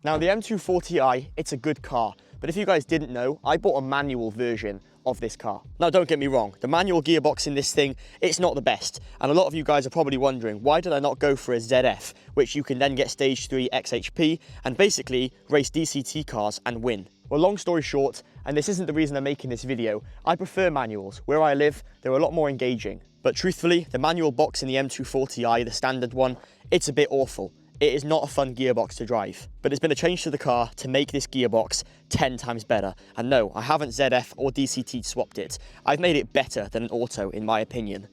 Now the M240i, it's a good car, but if you guys didn't know, I bought a manual version of this car. Now don't get me wrong, the manual gearbox in this thing, it's not the best, and a lot of you guys are probably wondering, why did I not go for a ZF, which you can then get stage 3 XHP and basically race DCT cars and win? Well, long story short, and this isn't the reason I'm making this video, I prefer manuals. Where I live, they're a lot more engaging. But truthfully, the manual box in the M240i, the standard one, it's a bit awful. It is not a fun gearbox to drive, but there's been a change to the car to make this gearbox 10 times better. And no, I haven't ZF or DCT swapped it. I've made it better than an auto, in my opinion.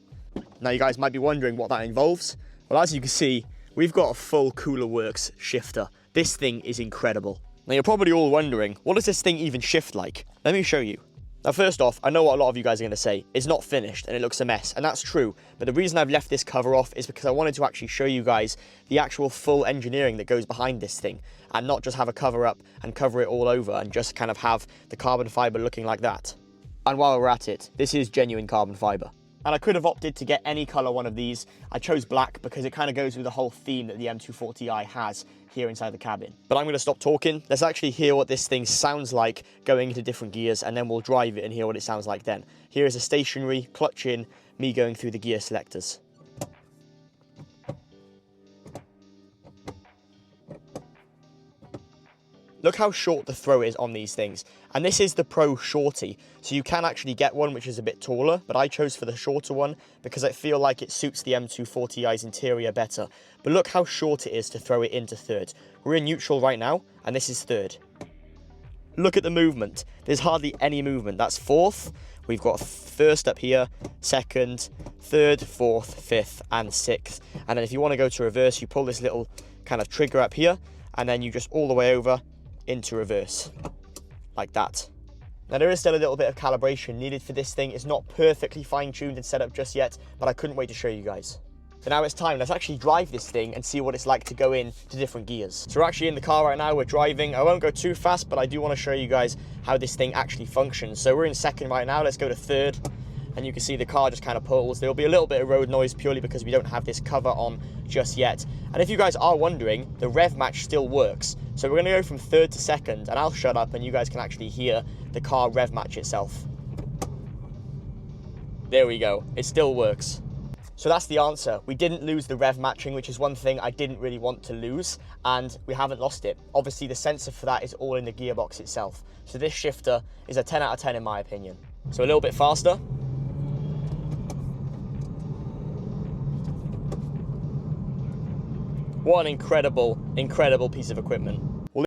Now you guys might be wondering what that involves. Well, as you can see, we've got a full Coolerworx shifter. This thing is incredible. Now you're probably all wondering, what does this thing even shift like? Let me show you. Now first off, I know what a lot of you guys are going to say, it's not finished and it looks a mess, and that's true, but the reason I've left this cover off is because I wanted to actually show you guys the actual full engineering that goes behind this thing, and not just have a cover up and cover it all over and just kind of have the carbon fibre looking like that. And while we're at it, this is genuine carbon fibre. And I could have opted to get any colour one of these. I chose black because it kind of goes with the whole theme that the M240i has here inside the cabin. But I'm going to stop talking. Let's actually hear what this thing sounds like going into different gears, and then we'll drive it and hear what it sounds like then. Here is a stationary clutch in, me going through the gear selectors. Look how short the throw is on these things. And this is the Pro Shorty, so you can actually get one which is a bit taller, but I chose for the shorter one because I feel like it suits the M240i's interior better. But look how short it is to throw it into third. We're in neutral right now, and this is third. Look at the movement. There's hardly any movement. That's fourth. We've got first up here, second, third, fourth, fifth, and sixth. And then if you want to go to reverse, you pull this little kind of trigger up here, and then you just all the way over into reverse, like that. Now there is still a little bit of calibration needed for this thing. It's not perfectly fine-tuned and set up just yet, but I couldn't wait to show you guys. So now it's time, let's actually drive this thing and see what it's like to go into different gears. So we're actually in the car right now, we're driving. I won't go too fast, but I do want to show you guys how this thing actually functions. So we're in second right now, let's go to third. And you can see the car just kind of pulls. There'll be a little bit of road noise purely because we don't have this cover on just yet. And if you guys are wondering, the rev match still works. So we're going to go from third to second, and I'll shut up and you guys can actually hear the car rev match itself. There we go, it still works. So that's the answer. We didn't lose the rev matching, which is one thing I didn't really want to lose, and we haven't lost it. Obviously the sensor for that is all in the gearbox itself. So this shifter is a 10 out of 10 in my opinion. So a little bit faster. What an incredible, incredible piece of equipment.